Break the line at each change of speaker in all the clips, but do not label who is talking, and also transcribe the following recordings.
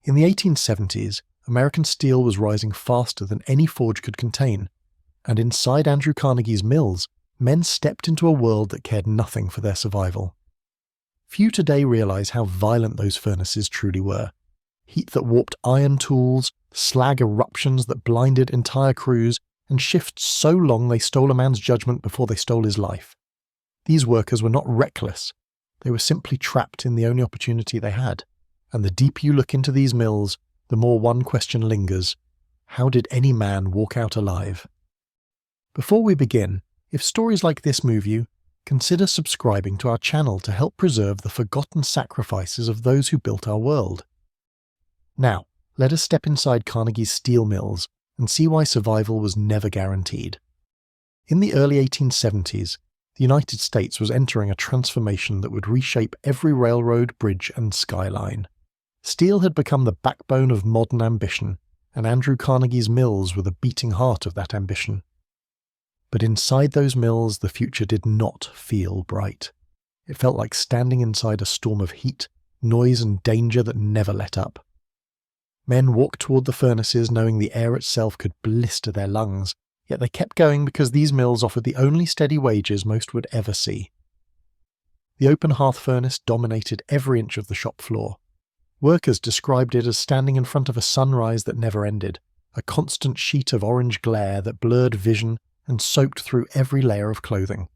In the 1870s, American steel was rising faster than any forge could contain, and inside Andrew Carnegie's mills, men stepped into a world that cared nothing for their survival. Few today realize how violent those furnaces truly were. Heat that warped iron tools, slag eruptions that blinded entire crews, and shifts so long they stole a man's judgment before they stole his life. These workers were not reckless. They were simply trapped in the only opportunity they had. And the deeper you look into these mills, the more one question lingers: how did any man walk out alive? Before we begin, if stories like this move you, consider subscribing to our channel to help preserve the forgotten sacrifices of those who built our world. Now, let us step inside Carnegie's steel mills and see why survival was never guaranteed. In the early 1870s, the United States was entering a transformation that would reshape every railroad, bridge, and skyline. Steel had become the backbone of modern ambition, and Andrew Carnegie's mills were the beating heart of that ambition. But inside those mills, the future did not feel bright. It felt like standing inside a storm of heat, noise, and danger that never let up. Men walked toward the furnaces knowing the air itself could blister their lungs, yet they kept going because these mills offered the only steady wages most would ever see. The open hearth furnace dominated every inch of the shop floor. Workers described it as standing in front of a sunrise that never ended, a constant sheet of orange glare that blurred vision and soaked through every layer of clothing.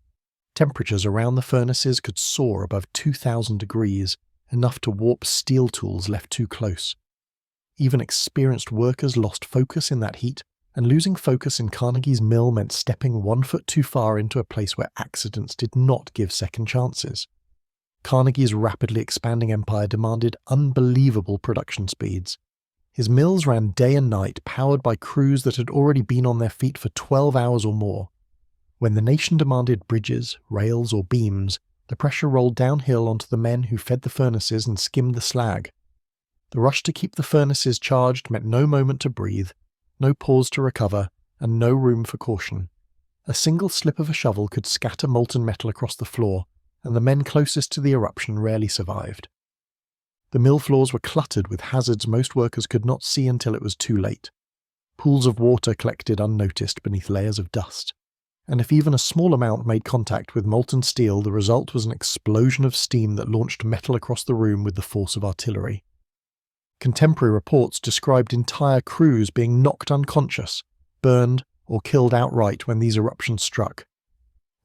Temperatures around the furnaces could soar above 2,000 degrees, enough to warp steel tools left too close. Even experienced workers lost focus in that heat, and losing focus in Carnegie's mill meant stepping 1 foot too far into a place where accidents did not give second chances. Carnegie's rapidly expanding empire demanded unbelievable production speeds. His mills ran day and night, powered by crews that had already been on their feet for 12 hours or more. When the nation demanded bridges, rails, or beams, the pressure rolled downhill onto the men who fed the furnaces and skimmed the slag. The rush to keep the furnaces charged meant no moment to breathe, no pause to recover, and no room for caution. A single slip of a shovel could scatter molten metal across the floor, and the men closest to the eruption rarely survived. The mill floors were cluttered with hazards most workers could not see until it was too late. Pools of water collected unnoticed beneath layers of dust, and if even a small amount made contact with molten steel, the result was an explosion of steam that launched metal across the room with the force of artillery. Contemporary reports described entire crews being knocked unconscious, burned, or killed outright when these eruptions struck.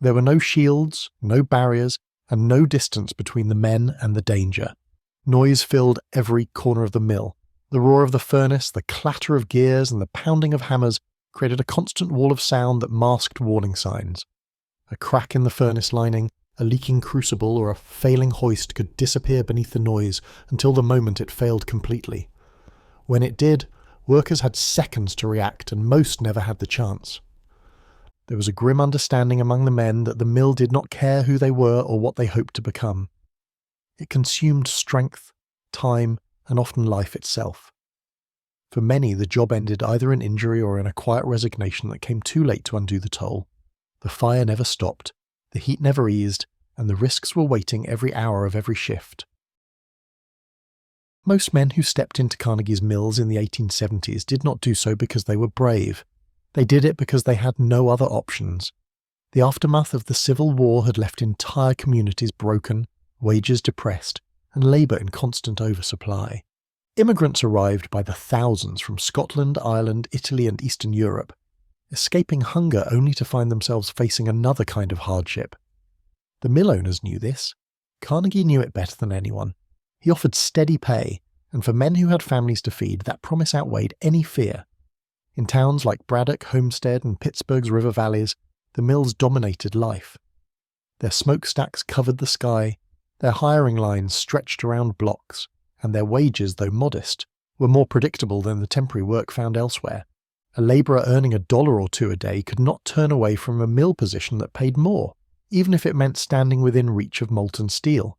There were no shields, no barriers, and no distance between the men and the danger. Noise filled every corner of the mill. The roar of the furnace, the clatter of gears, and the pounding of hammers created a constant wall of sound that masked warning signs. A crack in the furnace lining, a leaking crucible, or a failing hoist could disappear beneath the noise until the moment it failed completely. When it did, workers had seconds to react, and most never had the chance. There was a grim understanding among the men that the mill did not care who they were or what they hoped to become. It consumed strength, time, and often life itself. For many, the job ended either in injury or in a quiet resignation that came too late to undo the toll. The fire never stopped, the heat never eased, and the risks were waiting every hour of every shift. Most men who stepped into Carnegie's mills in the 1870s did not do so because they were brave. They did it because they had no other options. The aftermath of the Civil War had left entire communities broken, wages depressed, and labour in constant oversupply. Immigrants arrived by the thousands from Scotland, Ireland, Italy, and Eastern Europe, escaping hunger only to find themselves facing another kind of hardship. The mill owners knew this. Carnegie knew it better than anyone. He offered steady pay, and for men who had families to feed, that promise outweighed any fear. In towns like Braddock, Homestead, and Pittsburgh's river valleys, the mills dominated life. Their smokestacks covered the sky, their hiring lines stretched around blocks, and their wages, though modest, were more predictable than the temporary work found elsewhere. A labourer earning $1 or $2 a day could not turn away from a mill position that paid more, even if it meant standing within reach of molten steel.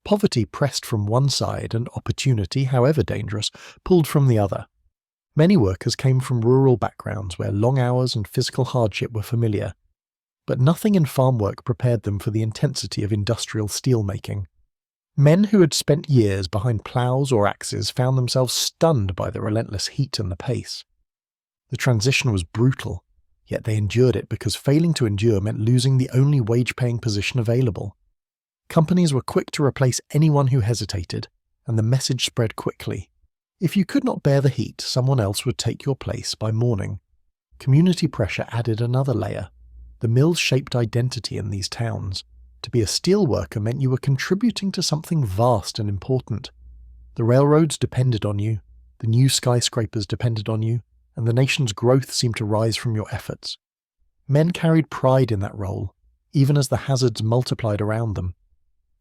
Poverty pressed from one side and opportunity, however dangerous, pulled from the other. Many workers came from rural backgrounds where long hours and physical hardship were familiar, but nothing in farm work prepared them for the intensity of industrial steelmaking. Men who had spent years behind ploughs or axes found themselves stunned by the relentless heat and the pace. The transition was brutal, yet they endured it because failing to endure meant losing the only wage-paying position available. Companies were quick to replace anyone who hesitated, and the message spread quickly. If you could not bear the heat, someone else would take your place by morning. Community pressure added another layer. The mills shaped identity in these towns. To be a steel worker meant you were contributing to something vast and important. The railroads depended on you, the new skyscrapers depended on you, and the nation's growth seemed to rise from your efforts. Men carried pride in that role, even as the hazards multiplied around them.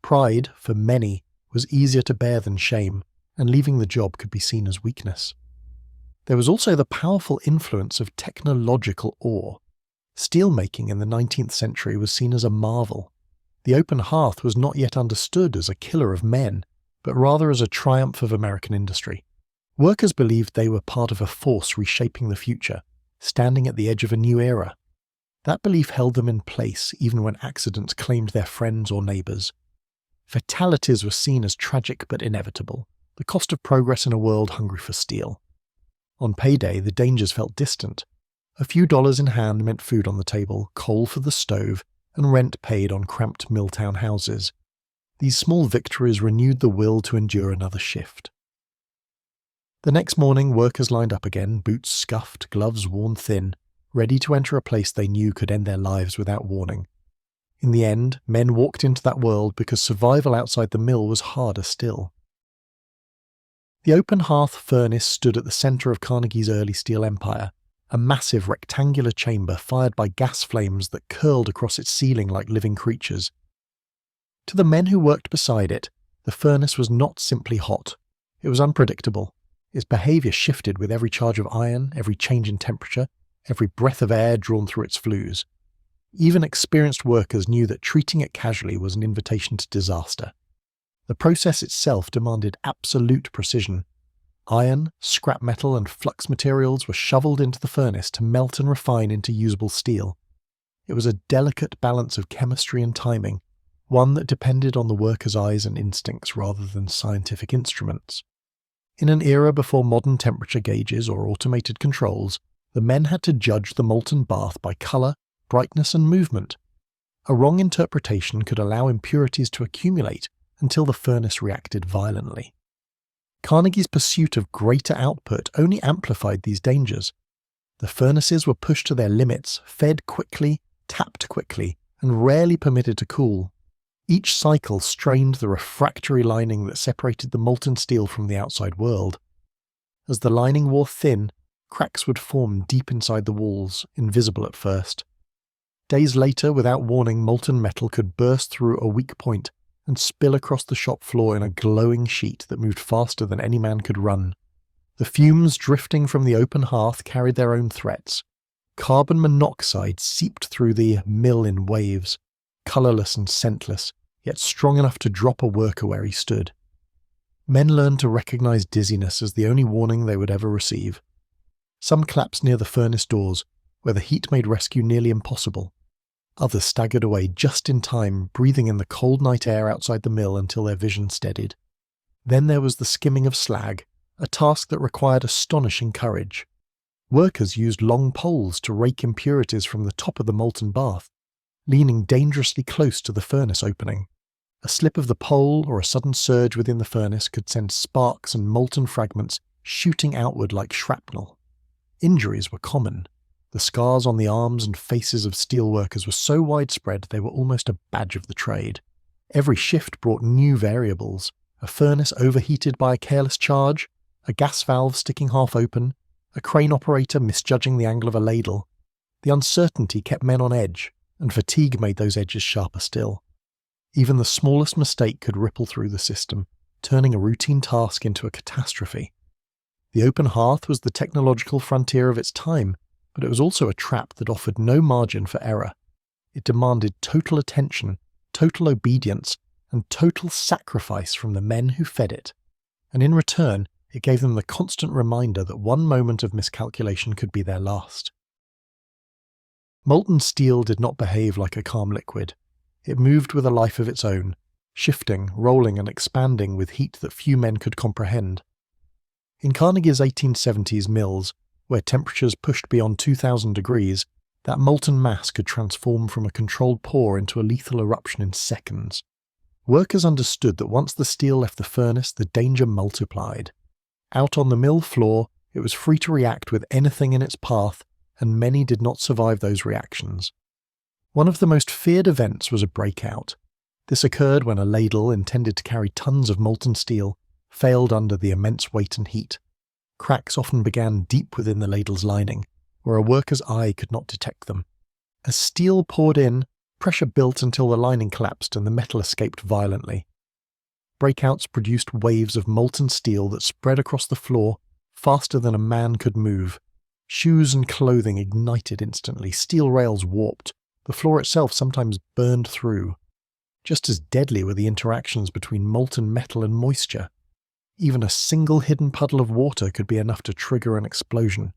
Pride, for many, was easier to bear than shame, and leaving the job could be seen as weakness. There was also the powerful influence of technological awe. Steelmaking in the 19th century was seen as a marvel. The open hearth was not yet understood as a killer of men, but rather as a triumph of American industry. Workers believed they were part of a force reshaping the future, standing at the edge of a new era. That belief held them in place even when accidents claimed their friends or neighbours. Fatalities were seen as tragic but inevitable, the cost of progress in a world hungry for steel. On payday, the dangers felt distant. A few dollars in hand meant food on the table, coal for the stove, and rent paid on cramped mill-town houses. These small victories renewed the will to endure another shift. The next morning, workers lined up again, boots scuffed, gloves worn thin, ready to enter a place they knew could end their lives without warning. In the end, men walked into that world because survival outside the mill was harder still. The open hearth furnace stood at the centre of Carnegie's early steel empire, a massive rectangular chamber fired by gas flames that curled across its ceiling like living creatures. To the men who worked beside it, the furnace was not simply hot. It was unpredictable. Its behaviour shifted with every charge of iron, every change in temperature, every breath of air drawn through its flues. Even experienced workers knew that treating it casually was an invitation to disaster. The process itself demanded absolute precision. Iron, scrap metal, and flux materials were shoveled into the furnace to melt and refine into usable steel. It was a delicate balance of chemistry and timing, one that depended on the worker's eyes and instincts rather than scientific instruments. In an era before modern temperature gauges or automated controls, the men had to judge the molten bath by colour, brightness, and movement. A wrong interpretation could allow impurities to accumulate until the furnace reacted violently. Carnegie's pursuit of greater output only amplified these dangers. The furnaces were pushed to their limits, fed quickly, tapped quickly, and rarely permitted to cool. Each cycle strained the refractory lining that separated the molten steel from the outside world. As the lining wore thin, cracks would form deep inside the walls, invisible at first. Days later, without warning, molten metal could burst through a weak point and spill across the shop floor in a glowing sheet that moved faster than any man could run. The fumes drifting from the open hearth carried their own threats. Carbon monoxide seeped through the mill in waves, colourless and scentless, yet strong enough to drop a worker where he stood. Men learned to recognise dizziness as the only warning they would ever receive. Some collapsed near the furnace doors, where the heat made rescue nearly impossible. Others staggered away just in time, breathing in the cold night air outside the mill until their vision steadied. Then there was the skimming of slag, a task that required astonishing courage. Workers used long poles to rake impurities from the top of the molten bath, leaning dangerously close to the furnace opening. A slip of the pole or a sudden surge within the furnace could send sparks and molten fragments shooting outward like shrapnel. Injuries were common. The scars on the arms and faces of steelworkers were so widespread they were almost a badge of the trade. Every shift brought new variables: a furnace overheated by a careless charge, a gas valve sticking half open, a crane operator misjudging the angle of a ladle. The uncertainty kept men on edge, and fatigue made those edges sharper still. Even the smallest mistake could ripple through the system, turning a routine task into a catastrophe. The open hearth was the technological frontier of its time, but it was also a trap that offered no margin for error. It demanded total attention, total obedience, and total sacrifice from the men who fed it. And in return, it gave them the constant reminder that one moment of miscalculation could be their last. Molten steel did not behave like a calm liquid. It moved with a life of its own, shifting, rolling and expanding with heat that few men could comprehend. In Carnegie's 1870s mills, where temperatures pushed beyond 2,000 degrees, that molten mass could transform from a controlled pour into a lethal eruption in seconds. Workers understood that once the steel left the furnace, the danger multiplied. Out on the mill floor, it was free to react with anything in its path, and many did not survive those reactions. One of the most feared events was a breakout. This occurred when a ladle intended to carry tons of molten steel failed under the immense weight and heat. Cracks often began deep within the ladle's lining, where a worker's eye could not detect them. As steel poured in, pressure built until the lining collapsed and the metal escaped violently. Breakouts produced waves of molten steel that spread across the floor faster than a man could move. Shoes and clothing ignited instantly, steel rails warped, the floor itself sometimes burned through. Just as deadly were the interactions between molten metal and moisture. Even a single hidden puddle of water could be enough to trigger an explosion.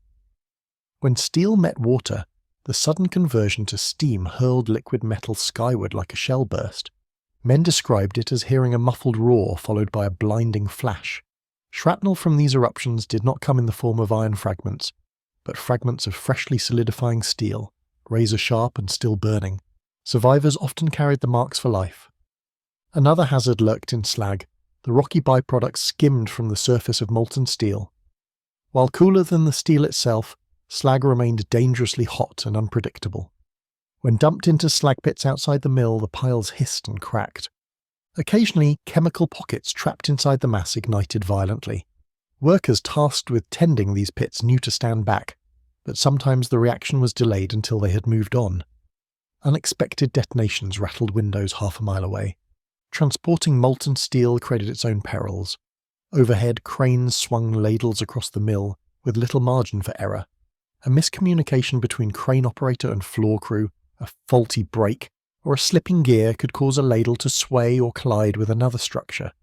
When steel met water, the sudden conversion to steam hurled liquid metal skyward like a shell burst. Men described it as hearing a muffled roar followed by a blinding flash. Shrapnel from these eruptions did not come in the form of iron fragments, but fragments of freshly solidifying steel, razor-sharp and still burning. Survivors often carried the marks for life. Another hazard lurked in slag. The rocky byproducts skimmed from the surface of molten steel. While cooler than the steel itself, slag remained dangerously hot and unpredictable. When dumped into slag pits outside the mill, the piles hissed and cracked. Occasionally, chemical pockets trapped inside the mass ignited violently. Workers tasked with tending these pits knew to stand back, but sometimes the reaction was delayed until they had moved on. Unexpected detonations rattled windows half a mile away. Transporting molten steel created its own perils. Overhead, cranes swung ladles across the mill, with little margin for error. A miscommunication between crane operator and floor crew, a faulty brake, or a slipping gear could cause a ladle to sway or collide with another structure.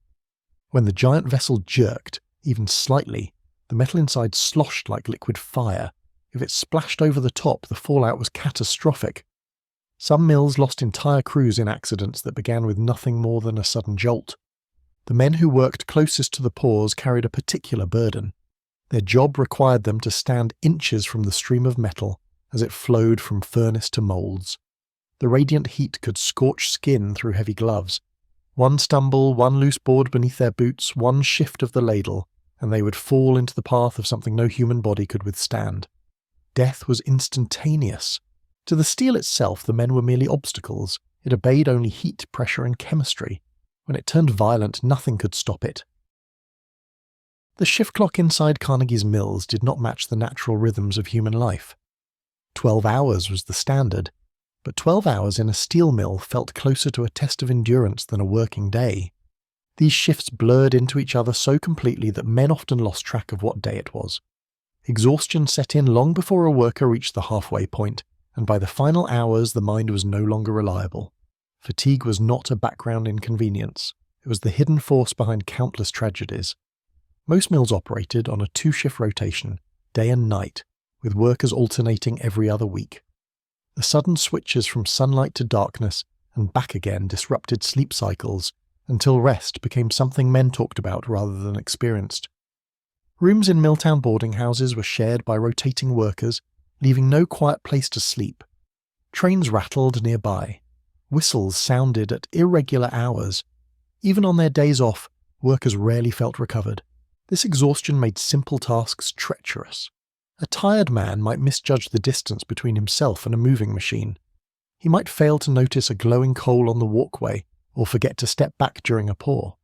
When the giant vessel jerked, even slightly, the metal inside sloshed like liquid fire. If it splashed over the top, the fallout was catastrophic. Some mills lost entire crews in accidents that began with nothing more than a sudden jolt. The men who worked closest to the pours carried a particular burden. Their job required them to stand inches from the stream of metal as it flowed from furnace to moulds. The radiant heat could scorch skin through heavy gloves. One stumble, one loose board beneath their boots, one shift of the ladle, and they would fall into the path of something no human body could withstand. Death was instantaneous. To the steel itself, the men were merely obstacles. It obeyed only heat, pressure, and chemistry. When it turned violent, nothing could stop it. The shift clock inside Carnegie's mills did not match the natural rhythms of human life. 12 hours was the standard, but 12 hours in a steel mill felt closer to a test of endurance than a working day. These shifts blurred into each other so completely that men often lost track of what day it was. Exhaustion set in long before a worker reached the halfway point, and by the final hours the mind was no longer reliable. Fatigue was not a background inconvenience. It was the hidden force behind countless tragedies. Most mills operated on a 2-shift rotation, day and night, with workers alternating every other week. The sudden switches from sunlight to darkness and back again disrupted sleep cycles until rest became something men talked about rather than experienced. Rooms in Milltown boarding houses were shared by rotating workers, leaving no quiet place to sleep. Trains rattled nearby. Whistles sounded at irregular hours. Even on their days off, workers rarely felt recovered. This exhaustion made simple tasks treacherous. A tired man might misjudge the distance between himself and a moving machine. He might fail to notice a glowing coal on the walkway or forget to step back during a pour.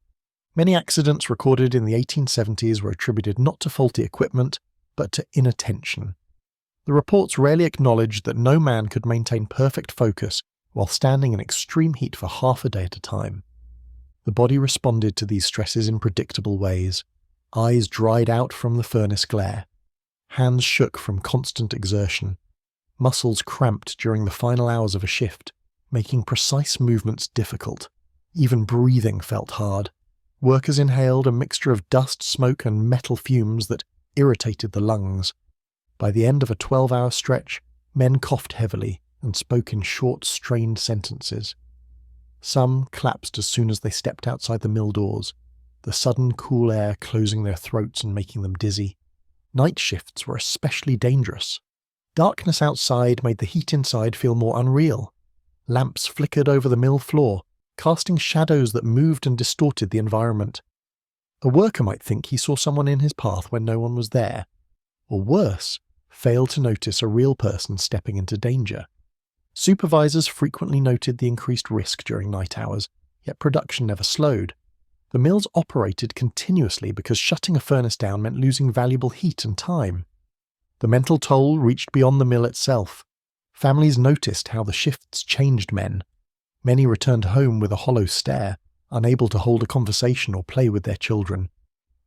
Many accidents recorded in the 1870s were attributed not to faulty equipment, but to inattention. The reports rarely acknowledged that no man could maintain perfect focus while standing in extreme heat for half a day at a time. The body responded to these stresses in predictable ways. Eyes dried out from the furnace glare. Hands shook from constant exertion. Muscles cramped during the final hours of a shift, making precise movements difficult. Even breathing felt hard. Workers inhaled a mixture of dust, smoke, and metal fumes that irritated the lungs. By the end of a 12-hour stretch, men coughed heavily and spoke in short, strained sentences. Some collapsed as soon as they stepped outside the mill doors, the sudden cool air closing their throats and making them dizzy. Night shifts were especially dangerous. Darkness outside made the heat inside feel more unreal. Lamps flickered over the mill floor, casting shadows that moved and distorted the environment. A worker might think he saw someone in his path when no one was there, or worse, fail to notice a real person stepping into danger. Supervisors frequently noted the increased risk during night hours, yet production never slowed. The mills operated continuously because shutting a furnace down meant losing valuable heat and time. The mental toll reached beyond the mill itself. Families noticed how the shifts changed men. Many returned home with a hollow stare, unable to hold a conversation or play with their children.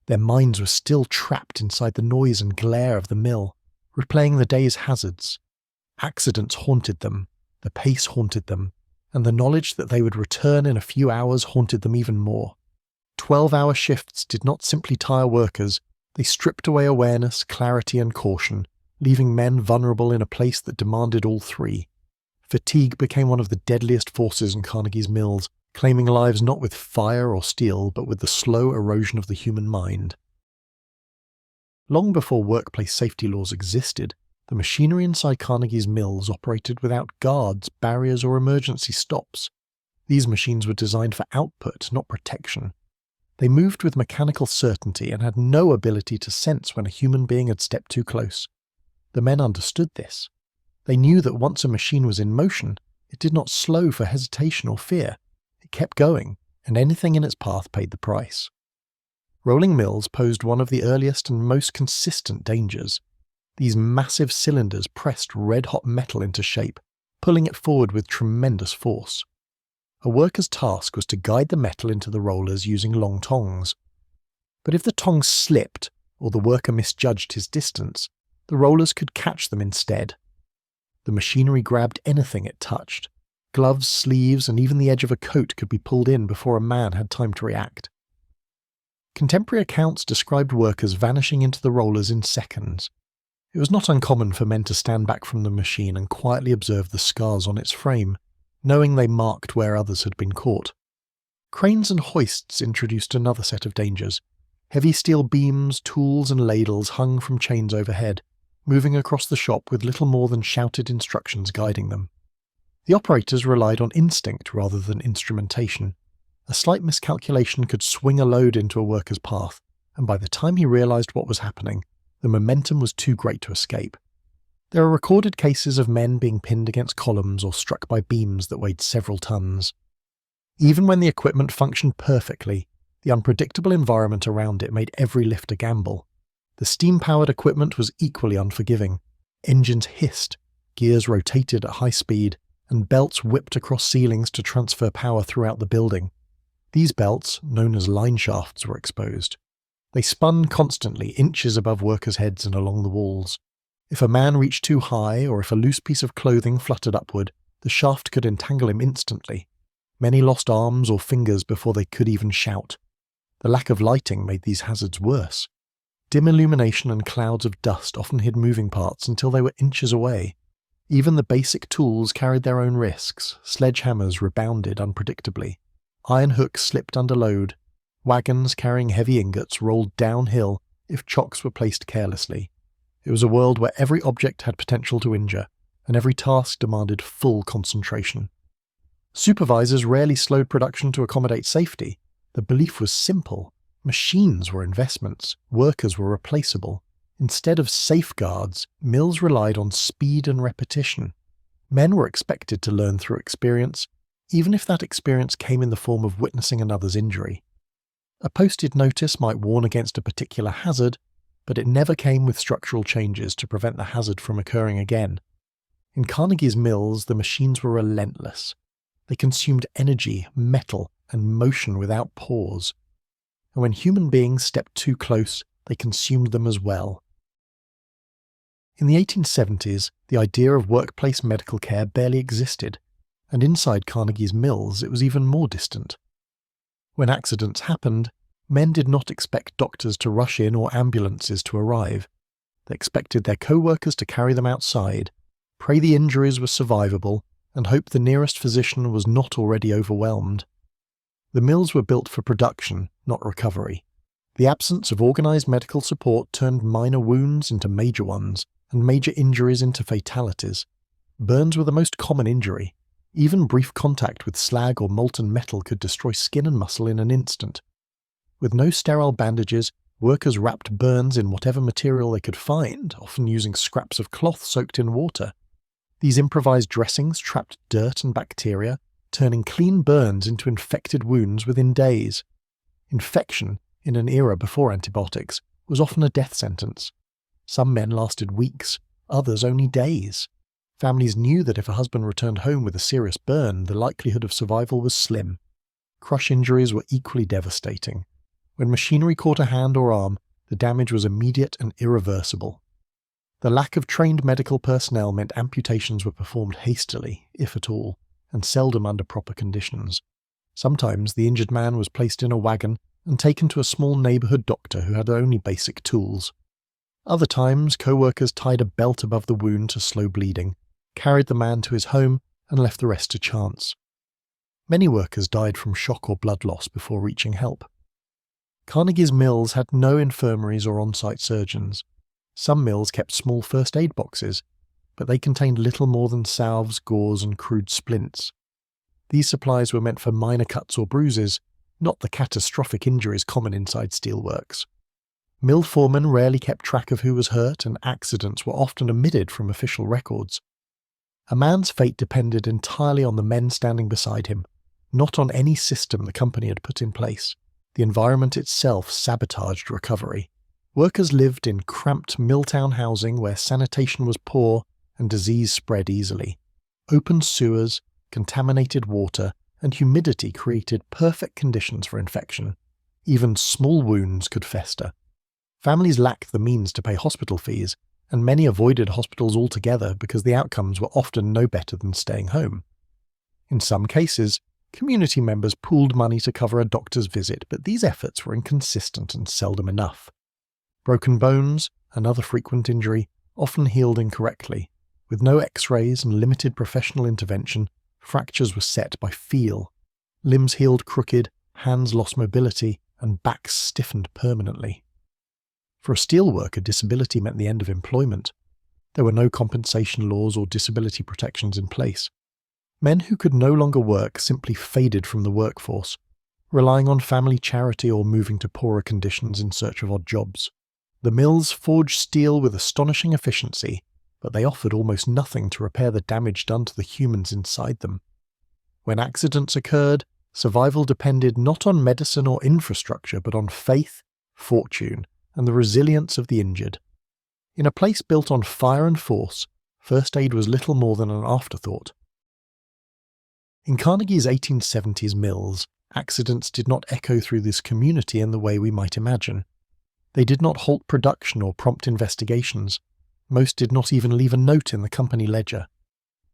Their minds were still trapped inside the noise and glare of the mill, replaying the day's hazards. Accidents haunted them, the pace haunted them, and the knowledge that they would return in a few hours haunted them even more. 12-hour shifts did not simply tire workers, they stripped away awareness, clarity, and caution, leaving men vulnerable in a place that demanded all three. Fatigue became one of the deadliest forces in Carnegie's mills, claiming lives not with fire or steel, but with the slow erosion of the human mind. Long before workplace safety laws existed, the machinery inside Carnegie's mills operated without guards, barriers, or emergency stops. These machines were designed for output, not protection. They moved with mechanical certainty and had no ability to sense when a human being had stepped too close. The men understood this. They knew that once a machine was in motion, it did not slow for hesitation or fear. It kept going, and anything in its path paid the price. Rolling mills posed one of the earliest and most consistent dangers. These massive cylinders pressed red-hot metal into shape, pulling it forward with tremendous force. A worker's task was to guide the metal into the rollers using long tongs. But if the tongs slipped, or the worker misjudged his distance, the rollers could catch them instead. The machinery grabbed anything it touched. Gloves, sleeves, and even the edge of a coat could be pulled in before a man had time to react. Contemporary accounts described workers vanishing into the rollers in seconds. It was not uncommon for men to stand back from the machine and quietly observe the scars on its frame, knowing they marked where others had been caught. Cranes and hoists introduced another set of dangers. Heavy steel beams, tools, and ladles hung from chains overhead, moving across the shop with little more than shouted instructions guiding them. The operators relied on instinct rather than instrumentation. A slight miscalculation could swing a load into a worker's path, and by the time he realized what was happening, the momentum was too great to escape. There are recorded cases of men being pinned against columns or struck by beams that weighed several tons. Even when the equipment functioned perfectly, the unpredictable environment around it made every lift a gamble. The steam-powered equipment was equally unforgiving. Engines hissed, gears rotated at high speed, and belts whipped across ceilings to transfer power throughout the building. These belts, known as line shafts, were exposed. They spun constantly, inches above workers' heads and along the walls. If a man reached too high, or if a loose piece of clothing fluttered upward, the shaft could entangle him instantly. Many lost arms or fingers before they could even shout. The lack of lighting made these hazards worse. Dim illumination and clouds of dust often hid moving parts until they were inches away. Even the basic tools carried their own risks. Sledgehammers rebounded unpredictably. Iron hooks slipped under load. Wagons carrying heavy ingots rolled downhill if chocks were placed carelessly. It was a world where every object had potential to injure, and every task demanded full concentration. Supervisors rarely slowed production to accommodate safety. The belief was simple. Machines were investments. Workers were replaceable. Instead of safeguards, mills relied on speed and repetition. Men were expected to learn through experience, even if that experience came in the form of witnessing another's injury. A posted notice might warn against a particular hazard, but it never came with structural changes to prevent the hazard from occurring again. In Carnegie's mills, the machines were relentless. They consumed energy, metal, and motion without pause. And when human beings stepped too close, they consumed them as well. In the 1870s, the idea of workplace medical care barely existed, and inside Carnegie's mills it was even more distant. When accidents happened, men did not expect doctors to rush in or ambulances to arrive. They expected their co-workers to carry them outside, pray the injuries were survivable, and hoped the nearest physician was not already overwhelmed. The mills were built for production, not recovery. The absence of organised medical support turned minor wounds into major ones, and major injuries into fatalities. Burns were the most common injury. Even brief contact with slag or molten metal could destroy skin and muscle in an instant. With no sterile bandages, workers wrapped burns in whatever material they could find, often using scraps of cloth soaked in water. These improvised dressings trapped dirt and bacteria, turning clean burns into infected wounds within days. Infection, in an era before antibiotics, was often a death sentence. Some men lasted weeks, others only days. Families knew that if a husband returned home with a serious burn, the likelihood of survival was slim. Crush injuries were equally devastating. When machinery caught a hand or arm, the damage was immediate and irreversible. The lack of trained medical personnel meant amputations were performed hastily, if at all, and seldom under proper conditions. Sometimes the injured man was placed in a wagon and taken to a small neighbourhood doctor who had only basic tools. Other times, co-workers tied a belt above the wound to slow bleeding, carried the man to his home, and left the rest to chance. Many workers died from shock or blood loss before reaching help. Carnegie's mills had no infirmaries or on-site surgeons. Some mills kept small first aid boxes, but they contained little more than salves, gauze, and crude splints. These supplies were meant for minor cuts or bruises, not the catastrophic injuries common inside steelworks. Mill foremen rarely kept track of who was hurt, and accidents were often omitted from official records. A man's fate depended entirely on the men standing beside him, not on any system the company had put in place. The environment itself sabotaged recovery. Workers lived in cramped mill-town housing where sanitation was poor and disease spread easily. Open sewers, contaminated water, and humidity created perfect conditions for infection. Even small wounds could fester. Families lacked the means to pay hospital fees, and many avoided hospitals altogether because the outcomes were often no better than staying home. In some cases, community members pooled money to cover a doctor's visit, but these efforts were inconsistent and seldom enough. Broken bones, another frequent injury, often healed incorrectly. With no x-rays and limited professional intervention, fractures were set by feel. Limbs healed crooked, hands lost mobility, and backs stiffened permanently. For a steelworker, disability meant the end of employment. There were no compensation laws or disability protections in place. Men who could no longer work simply faded from the workforce, relying on family charity or moving to poorer conditions in search of odd jobs. The mills forged steel with astonishing efficiency, but they offered almost nothing to repair the damage done to the humans inside them. When accidents occurred, survival depended not on medicine or infrastructure, but on faith, fortune, and the resilience of the injured. In a place built on fire and force, first aid was little more than an afterthought. In Carnegie's 1870s mills, accidents did not echo through this community in the way we might imagine. They did not halt production or prompt investigations. Most did not even leave a note in the company ledger.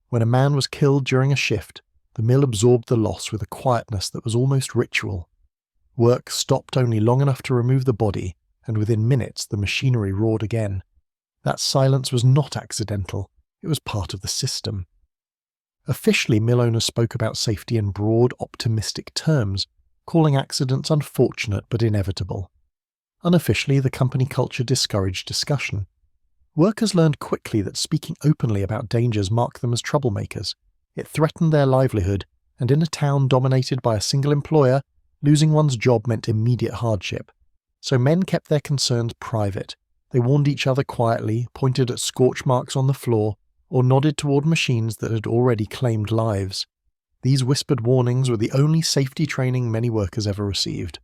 When a man was killed during a shift, the mill absorbed the loss with a quietness that was almost ritual. Work stopped only long enough to remove the body, and within minutes the machinery roared again. That silence was not accidental, it was part of the system. Officially, mill owners spoke about safety in broad, optimistic terms, calling accidents unfortunate but inevitable. Unofficially, the company culture discouraged discussion. Workers learned quickly that speaking openly about dangers marked them as troublemakers. It threatened their livelihood, and in a town dominated by a single employer, losing one's job meant immediate hardship. So men kept their concerns private. They warned each other quietly, pointed at scorch marks on the floor, or nodded toward machines that had already claimed lives. These whispered warnings were the only safety training many workers ever received.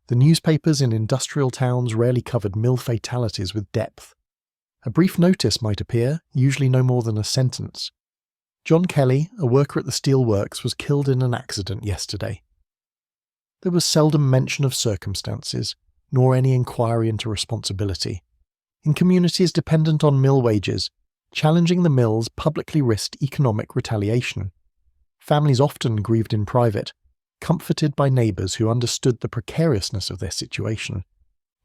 The newspapers in industrial towns rarely covered mill fatalities with depth. A brief notice might appear, usually no more than a sentence. John Kelly, a worker at the steel works, was killed in an accident yesterday. There was seldom mention of circumstances, nor any inquiry into responsibility. In communities dependent on mill wages, challenging the mills publicly risked economic retaliation. Families often grieved in private, comforted by neighbours who understood the precariousness of their situation.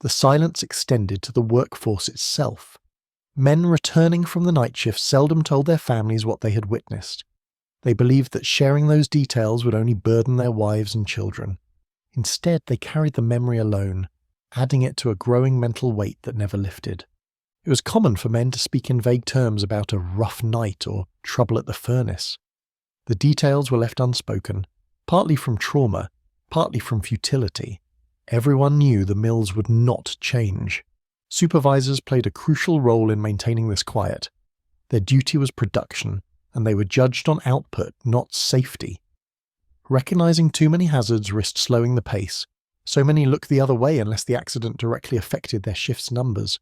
The silence extended to the workforce itself. Men returning from the night shift seldom told their families what they had witnessed. They believed that sharing those details would only burden their wives and children. Instead, they carried the memory alone, adding it to a growing mental weight that never lifted. It was common for men to speak in vague terms about a rough night or trouble at the furnace. The details were left unspoken, partly from trauma, partly from futility. Everyone knew the mills would not change. Supervisors played a crucial role in maintaining this quiet. Their duty was production, and they were judged on output, not safety. Recognizing too many hazards risked slowing the pace. So many looked the other way unless the accident directly affected their shift's numbers.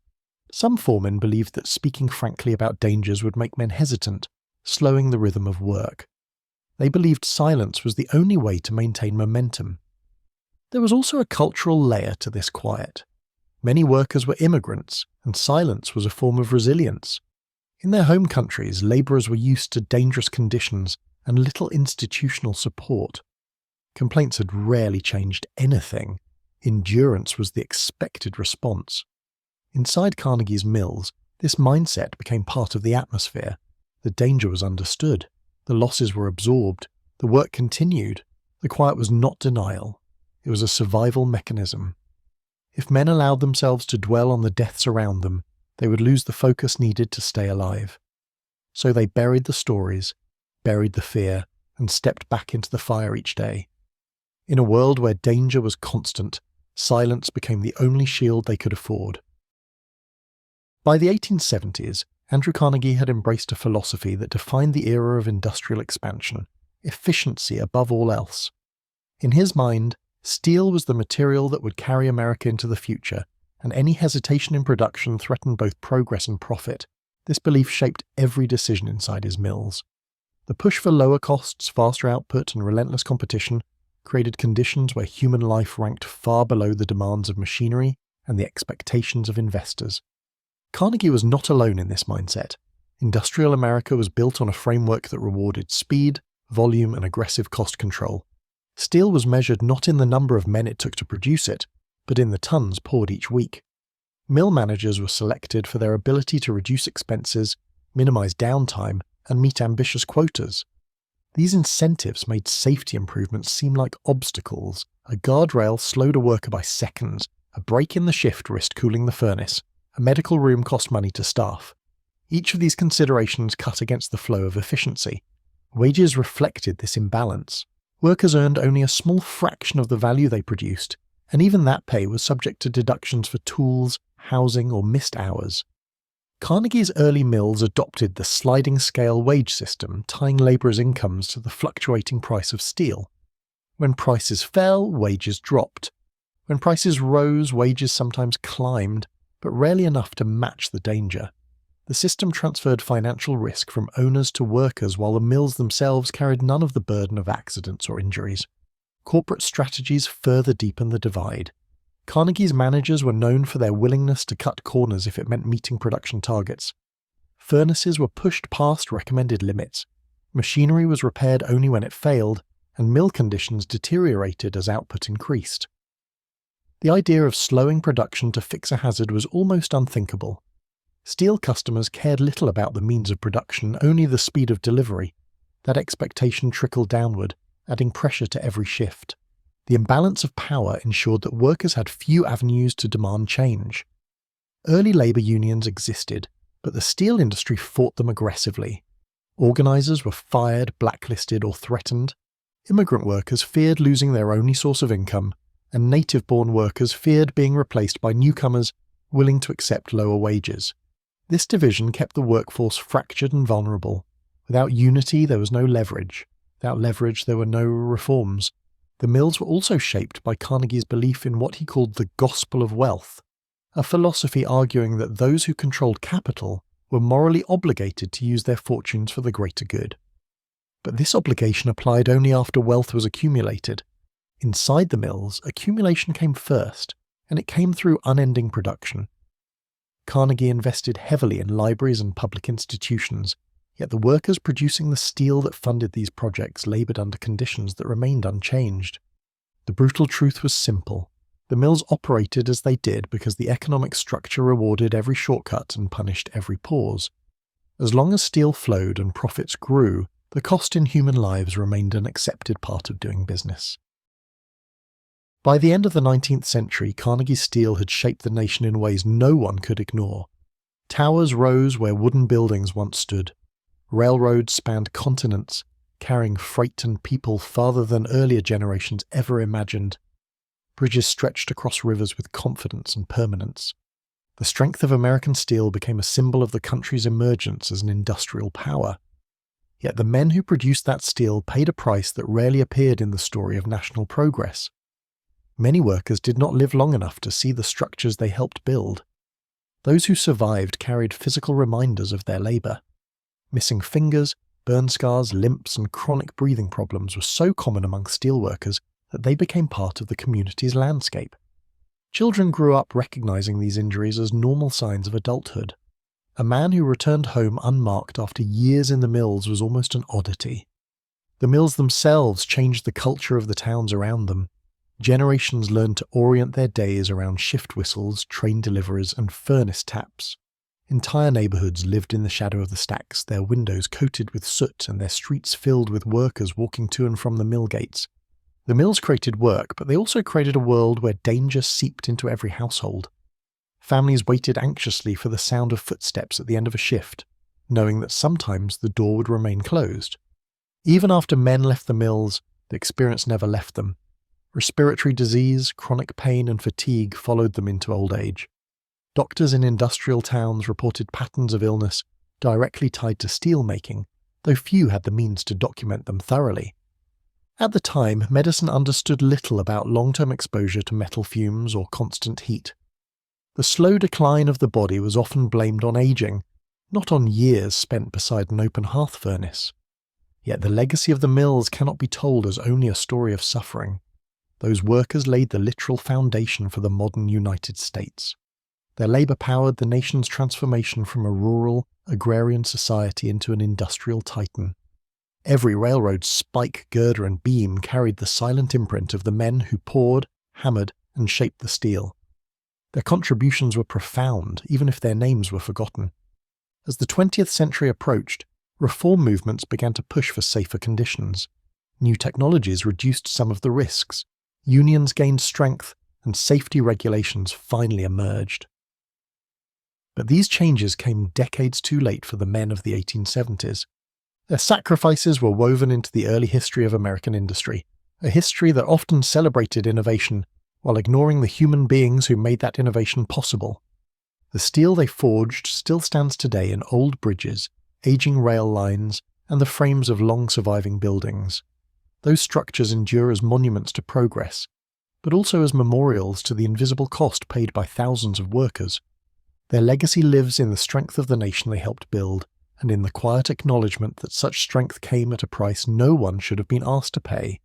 Some foremen believed that speaking frankly about dangers would make men hesitant, slowing the rhythm of work. They believed silence was the only way to maintain momentum. There was also a cultural layer to this quiet. Many workers were immigrants, and silence was a form of resilience. In their home countries, labourers were used to dangerous conditions and little institutional support. Complaints had rarely changed anything. Endurance was the expected response. Inside Carnegie's mills, this mindset became part of the atmosphere. The danger was understood. The losses were absorbed. The work continued. The quiet was not denial. It was a survival mechanism. If men allowed themselves to dwell on the deaths around them, they would lose the focus needed to stay alive. So they buried the stories, buried the fear, and stepped back into the fire each day. In a world where danger was constant, silence became the only shield they could afford. By the 1870s, Andrew Carnegie had embraced a philosophy that defined the era of industrial expansion: efficiency above all else. In his mind, steel was the material that would carry America into the future, and any hesitation in production threatened both progress and profit. This belief shaped every decision inside his mills. The push for lower costs, faster output, and relentless competition created conditions where human life ranked far below the demands of machinery and the expectations of investors. Carnegie was not alone in this mindset. Industrial America was built on a framework that rewarded speed, volume, and aggressive cost control. Steel was measured not in the number of men it took to produce it, but in the tons poured each week. Mill managers were selected for their ability to reduce expenses, minimize downtime, and meet ambitious quotas. These incentives made safety improvements seem like obstacles. A guardrail slowed a worker by seconds. A break in the shift risked cooling the furnace. A medical room cost money to staff. Each of these considerations cut against the flow of efficiency. Wages reflected this imbalance. Workers earned only a small fraction of the value they produced, and even that pay was subject to deductions for tools, housing, or missed hours. Carnegie's early mills adopted the sliding scale wage system, tying labourers' incomes to the fluctuating price of steel. When prices fell, wages dropped. When prices rose, wages sometimes climbed, but rarely enough to match the danger. The system transferred financial risk from owners to workers while the mills themselves carried none of the burden of accidents or injuries. Corporate strategies further deepened the divide. Carnegie's managers were known for their willingness to cut corners if it meant meeting production targets. Furnaces were pushed past recommended limits. Machinery was repaired only when it failed, and mill conditions deteriorated as output increased. The idea of slowing production to fix a hazard was almost unthinkable. Steel customers cared little about the means of production, only the speed of delivery. That expectation trickled downward, adding pressure to every shift. The imbalance of power ensured that workers had few avenues to demand change. Early labour unions existed, but the steel industry fought them aggressively. Organisers were fired, blacklisted, or threatened. Immigrant workers feared losing their only source of income, and native-born workers feared being replaced by newcomers willing to accept lower wages. This division kept the workforce fractured and vulnerable. Without unity, there was no leverage. Without leverage, there were no reforms. The mills were also shaped by Carnegie's belief in what he called the gospel of wealth, a philosophy arguing that those who controlled capital were morally obligated to use their fortunes for the greater good. But this obligation applied only after wealth was accumulated. Inside the mills, accumulation came first, and it came through unending production. Carnegie invested heavily in libraries and public institutions, yet the workers producing the steel that funded these projects laboured under conditions that remained unchanged. The brutal truth was simple. The mills operated as they did because the economic structure rewarded every shortcut and punished every pause. As long as steel flowed and profits grew, the cost in human lives remained an accepted part of doing business. By the end of the 19th century, Carnegie's steel had shaped the nation in ways no one could ignore. Towers rose where wooden buildings once stood. Railroads spanned continents, carrying freight and people farther than earlier generations ever imagined. Bridges stretched across rivers with confidence and permanence. The strength of American steel became a symbol of the country's emergence as an industrial power. Yet the men who produced that steel paid a price that rarely appeared in the story of national progress. Many workers did not live long enough to see the structures they helped build. Those who survived carried physical reminders of their labour. Missing fingers, burn scars, limps, and chronic breathing problems were so common among steelworkers that they became part of the community's landscape. Children grew up recognizing these injuries as normal signs of adulthood. A man who returned home unmarked after years in the mills was almost an oddity. The mills themselves changed the culture of the towns around them. Generations learned to orient their days around shift whistles, train deliveries, and furnace taps. Entire neighbourhoods lived in the shadow of the stacks, their windows coated with soot and their streets filled with workers walking to and from the mill gates. The mills created work, but they also created a world where danger seeped into every household. Families waited anxiously for the sound of footsteps at the end of a shift, knowing that sometimes the door would remain closed. Even after men left the mills, the experience never left them. Respiratory disease, chronic pain, and fatigue followed them into old age. Doctors in industrial towns reported patterns of illness directly tied to steelmaking, though few had the means to document them thoroughly. At the time, medicine understood little about long-term exposure to metal fumes or constant heat. The slow decline of the body was often blamed on aging, not on years spent beside an open hearth furnace. Yet the legacy of the mills cannot be told as only a story of suffering. Those workers laid the literal foundation for the modern United States. Their labour powered the nation's transformation from a rural, agrarian society into an industrial titan. Every railroad's spike, girder, and beam carried the silent imprint of the men who poured, hammered, and shaped the steel. Their contributions were profound, even if their names were forgotten. As the 20th century approached, reform movements began to push for safer conditions. New technologies reduced some of the risks. Unions gained strength, and safety regulations finally emerged. But these changes came decades too late for the men of the 1870s. Their sacrifices were woven into the early history of American industry, a history that often celebrated innovation while ignoring the human beings who made that innovation possible. The steel they forged still stands today in old bridges, aging rail lines, and the frames of long-surviving buildings. Those structures endure as monuments to progress, but also as memorials to the invisible cost paid by thousands of workers. Their legacy lives in the strength of the nation they helped build, and in the quiet acknowledgement that such strength came at a price no one should have been asked to pay.